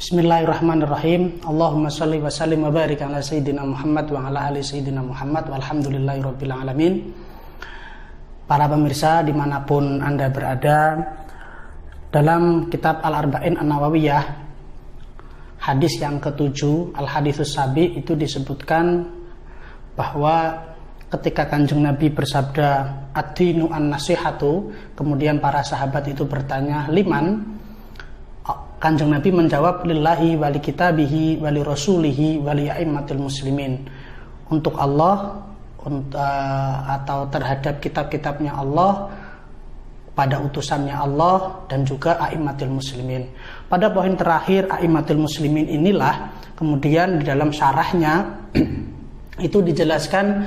Bismillahirrahmanirrahim. Allahumma shalli wa sallim wa barik ala sayyidina Muhammad wa ala ali sayyidina Muhammad walhamdulillahirabbil alamin. Para pemirsa dimanapun Anda berada, dalam kitab Al-Arba'in An-Nawawiyah hadis yang ke-7 Al-Haditsus Sabi itu disebutkan bahwa ketika Kanjeng Nabi bersabda ad-dinu an-nasihatu, kemudian para sahabat itu bertanya liman, Kanjeng Nabi menjawab lillahi wali kitabihi wali rasulihi wali a'immatil muslimin, untuk Allah atau terhadap kitab-kitabnya Allah, pada utusannya Allah, dan juga a'immatil muslimin. Pada poin terakhir a'immatil muslimin inilah kemudian di dalam syarahnya itu dijelaskan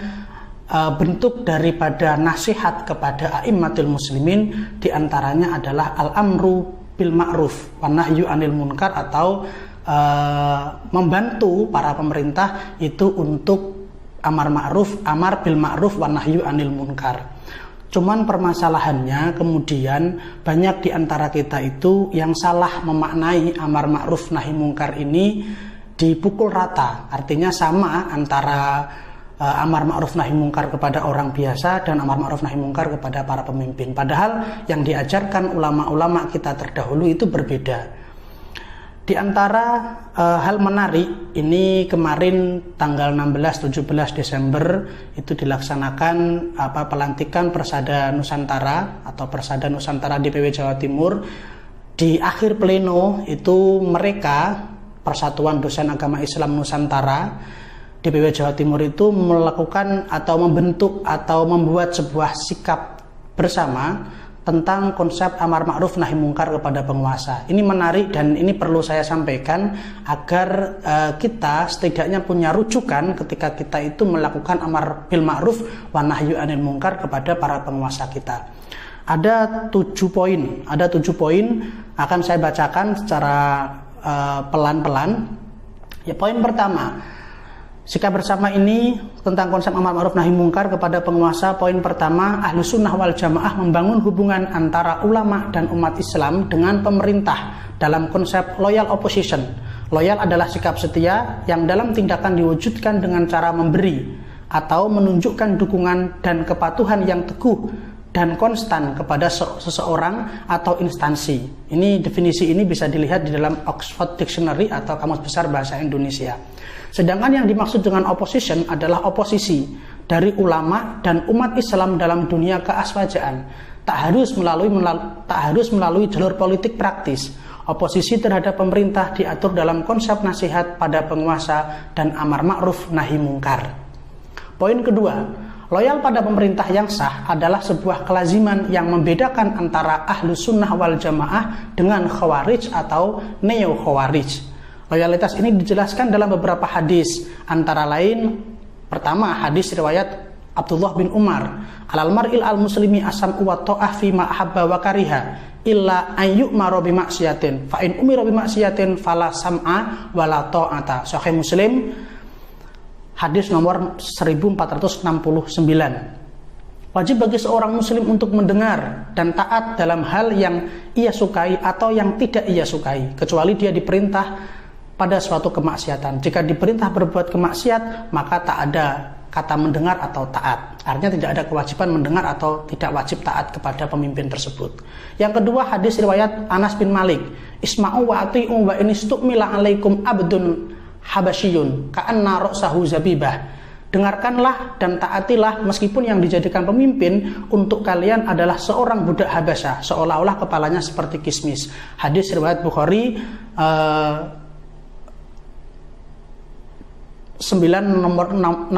bentuk daripada nasihat kepada a'immatil muslimin, diantaranya adalah al-amru bil ma'ruf wa nahyu anil munkar, atau membantu para pemerintah itu untuk amar bil ma'ruf wa nahyu anil munkar. Cuman permasalahannya kemudian banyak di antara kita itu yang salah memaknai amar ma'ruf nahi munkar ini dipukul rata. Artinya sama antara amar ma'ruf nahi munkar kepada orang biasa dan amar ma'ruf nahi munkar kepada para pemimpin. Padahal yang diajarkan ulama-ulama kita terdahulu itu berbeda. Di antara hal menarik ini, kemarin tanggal 16-17 Desember itu dilaksanakan pelantikan Persada Nusantara atau Persada Nusantara DPW Jawa Timur. Di akhir pleno itu mereka, Persatuan Dosen Agama Islam Nusantara DPW Jawa Timur itu melakukan atau membentuk atau membuat sebuah sikap bersama tentang konsep amar ma'ruf nahi munkar kepada penguasa. Ini menarik dan ini perlu saya sampaikan agar kita setidaknya punya rujukan ketika kita itu melakukan amar bil ma'ruf wa nahyu anil munkar kepada para penguasa kita. Ada 7 poin akan saya bacakan secara pelan-pelan. Ya, poin pertama, sikap bersama ini tentang konsep amar ma'ruf nahi munkar kepada penguasa. Poin pertama, Ahlus Sunnah wal Jamaah membangun hubungan antara ulama dan umat Islam dengan pemerintah dalam konsep loyal opposition. Loyal adalah sikap setia yang dalam tindakan diwujudkan dengan cara memberi atau menunjukkan dukungan dan kepatuhan yang teguh dan konstan kepada seseorang atau instansi. Ini definisi ini bisa dilihat di dalam Oxford Dictionary atau Kamus Besar Bahasa Indonesia. Sedangkan yang dimaksud dengan opposition adalah oposisi dari ulama dan umat Islam dalam dunia keaswajaan. Tak harus melalui jalur politik praktis. Oposisi terhadap pemerintah diatur dalam konsep nasihat pada penguasa dan amar ma'ruf nahi munkar. Poin kedua, loyal pada pemerintah yang sah adalah sebuah kelaziman yang membedakan antara Ahlus Sunnah wal Jamaah dengan Khawarij atau Neo Khawarij. Loyalitas ini dijelaskan dalam beberapa hadis, antara lain pertama hadis riwayat Abdullah bin Umar, alal mar'il al muslimi asam wa ta'ah fi ma ahabba wa kariha illa ayyu'mara bi maksiatin fa in umira bi maksiatin fala sam'a wala ta'ata. Sahih Muslim hadis nomor 1469. Wajib bagi seorang muslim untuk mendengar dan taat dalam hal yang ia sukai atau yang tidak ia sukai, kecuali dia diperintah pada suatu kemaksiatan. Jika diperintah berbuat kemaksiat, maka tak ada kata mendengar atau taat. Artinya tidak ada kewajiban mendengar atau tidak wajib taat kepada pemimpin tersebut. Yang kedua, hadis riwayat Anas bin Malik, isma'u wa ati'u wa in istukmila alaikum abdun habasyiyun ka'anna ra'sahu zabibah. Dengarkanlah dan taatilah meskipun yang dijadikan pemimpin untuk kalian adalah seorang budak Habasyah, seolah-olah kepalanya seperti kismis. Hadis riwayat Bukhari 9 nomor 62,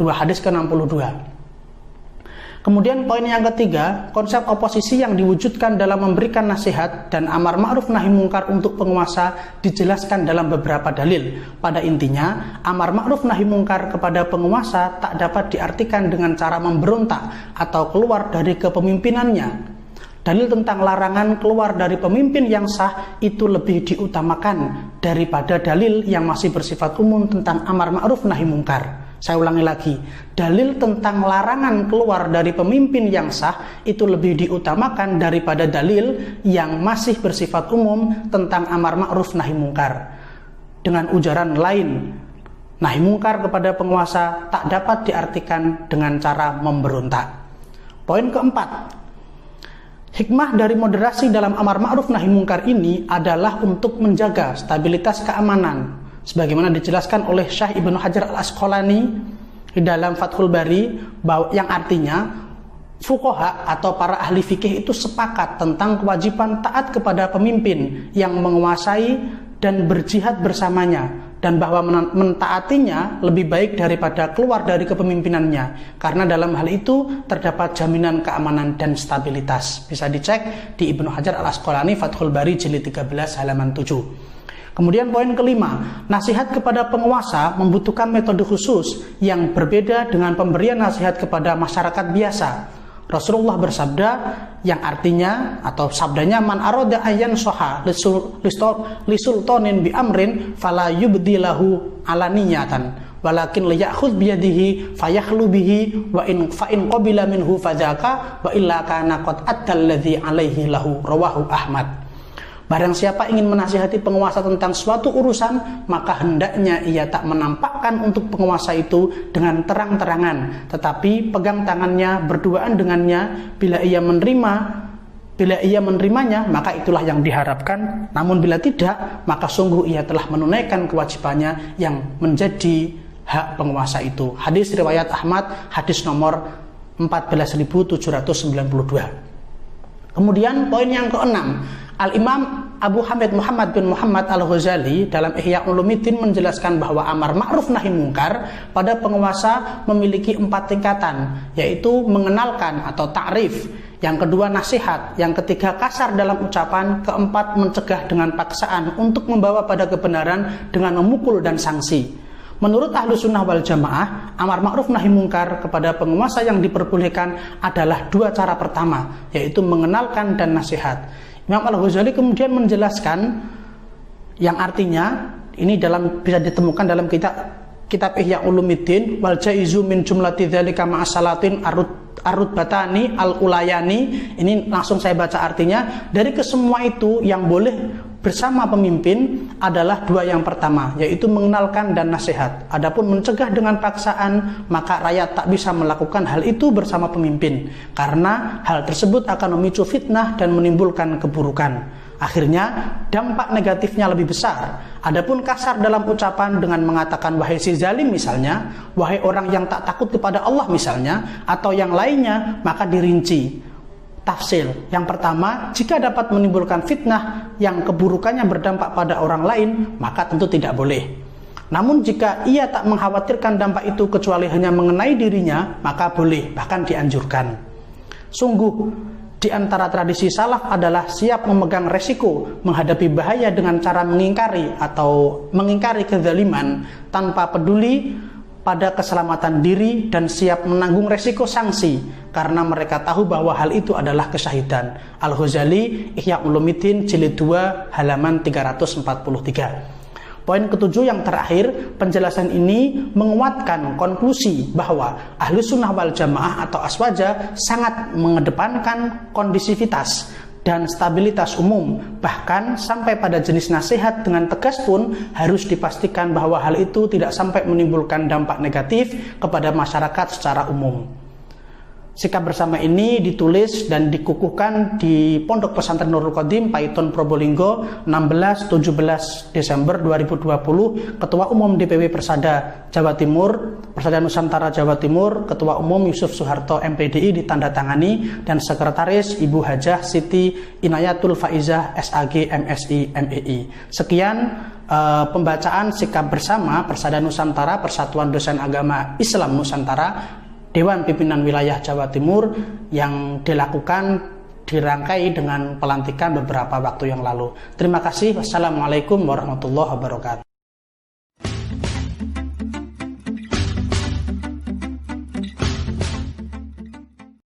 hadis ke-62. Kemudian poin yang ketiga, konsep oposisi yang diwujudkan dalam memberikan nasihat dan amar ma'ruf nahi munkar untuk penguasa dijelaskan dalam beberapa dalil. Pada intinya, amar ma'ruf nahi munkar kepada penguasa tak dapat diartikan dengan cara memberontak atau keluar dari kepemimpinannya. Dalil tentang larangan keluar dari pemimpin yang sah itu lebih diutamakan daripada dalil yang masih bersifat umum tentang amar ma'ruf nahi munkar. Saya ulangi lagi, dalil tentang larangan keluar dari pemimpin yang sah itu lebih diutamakan daripada dalil yang masih bersifat umum tentang amar ma'ruf nahi munkar. dengan ujaran lain. Nahi mungkar kepada penguasa tak dapat diartikan dengan cara memberontak. Poin keempat, hikmah dari moderasi dalam amar ma'ruf nahi mungkar ini adalah untuk menjaga stabilitas keamanan, sebagaimana dijelaskan oleh Syekh Ibnu Hajar Al-Asqalani di dalam Fathul Bari, yang artinya fuqaha atau para ahli fikih itu sepakat tentang kewajiban taat kepada pemimpin yang menguasai dan berjihad bersamanya, dan bahwa mentaatinya lebih baik daripada keluar dari kepemimpinannya, karena dalam hal itu terdapat jaminan keamanan dan stabilitas. Bisa dicek di Ibnu Hajar Al-Asqalani Fathul Bari jilid 13 halaman 7. Kemudian poin kelima, nasihat kepada penguasa membutuhkan metode khusus yang berbeda dengan pemberian nasihat kepada masyarakat biasa. Rasulullah bersabda, yang artinya atau sabdanya, man arada ayyan soha lisultanin bi amrin fala yubdilahu alaniyatan walakin liyakhudh biyadihi fayakhlu bihi wa in qabila minhu fadzaka wa illa kana qad addalladzi alaihi lahu, rawahu Ahmad. Barang siapa ingin menasihati penguasa tentang suatu urusan, maka hendaknya ia tak menampakkan untuk penguasa itu dengan terang-terangan, tetapi pegang tangannya berduaan dengannya. Bila ia menerimanya, maka itulah yang diharapkan. Namun bila tidak, maka sungguh ia telah menunaikan kewajibannya yang menjadi hak penguasa itu. Hadis riwayat Ahmad, hadis nomor 14.792. Kemudian poin yang keenam, Al-Imam Abu Hamid Muhammad bin Muhammad Al-Ghazali dalam Ihya Ulumuddin menjelaskan bahwa amar ma'ruf nahi mungkar pada penguasa memiliki 4 tingkatan, yaitu mengenalkan atau ta'rif, yang kedua nasihat, yang ketiga kasar dalam ucapan, keempat mencegah dengan paksaan untuk membawa pada kebenaran dengan memukul dan sanksi. Menurut Ahlus Sunnah wal Jamaah, amar ma'ruf nahi mungkar kepada penguasa yang diperbolehkan adalah 2 cara pertama, yaitu mengenalkan dan nasihat. Imam Al-Ghazali kemudian menjelaskan, yang artinya ini bisa ditemukan dalam kitab Ihya Ulumuddin, wal jaizu min jumlati dzalika ma'asalatin arutbatani al-ulayani. Ini langsung saya baca artinya, dari kesemua itu yang boleh bersama pemimpin adalah 2 yang pertama, yaitu mengenalkan dan nasihat. Adapun mencegah dengan paksaan, maka rakyat tak bisa melakukan hal itu bersama pemimpin, karena hal tersebut akan memicu fitnah dan menimbulkan keburukan. Akhirnya dampak negatifnya lebih besar. Adapun kasar dalam ucapan dengan mengatakan wahai si zalim misalnya, wahai orang yang tak takut kepada Allah misalnya, atau yang lainnya, maka dirinci. Tafsir yang pertama, jika dapat menimbulkan fitnah yang keburukannya berdampak pada orang lain, maka tentu tidak boleh. Namun jika ia tak mengkhawatirkan dampak itu kecuali hanya mengenai dirinya, maka boleh, bahkan dianjurkan. Sungguh, di antara tradisi salaf adalah siap memegang resiko menghadapi bahaya dengan cara mengingkari kezaliman tanpa peduli pada keselamatan diri dan siap menanggung resiko sanksi karena mereka tahu bahwa hal itu adalah kesyahidan. Al-Ghazali, Ihya Ulumuddin jilid 2 halaman 343. Poin ketujuh yang terakhir, penjelasan ini menguatkan konklusi bahwa Ahlus Sunnah wal Jamaah atau Aswaja sangat mengedepankan kondisivitas dan stabilitas umum. Bahkan sampai pada jenis nasihat dengan tegas pun harus dipastikan bahwa hal itu tidak sampai menimbulkan dampak negatif kepada masyarakat secara umum. Sikap bersama ini ditulis dan dikukuhkan di Pondok Pesantren Nurul Qadim, Paiton, Probolinggo, 16-17 Desember 2020. Ketua Umum DPW Persada Jawa Timur, Persada Nusantara Jawa Timur, Ketua Umum Yusuf Soeharto MPDI ditandatangani, dan Sekretaris Ibu Hajah Siti Inayatul Faizah SAG MSI MEI. Sekian pembacaan sikap bersama Persada Nusantara Persatuan Dosen Agama Islam Nusantara Dewan Pimpinan Wilayah Jawa Timur yang dirangkai dengan pelantikan beberapa waktu yang lalu. Terima kasih. Wassalamualaikum warahmatullahi wabarakatuh.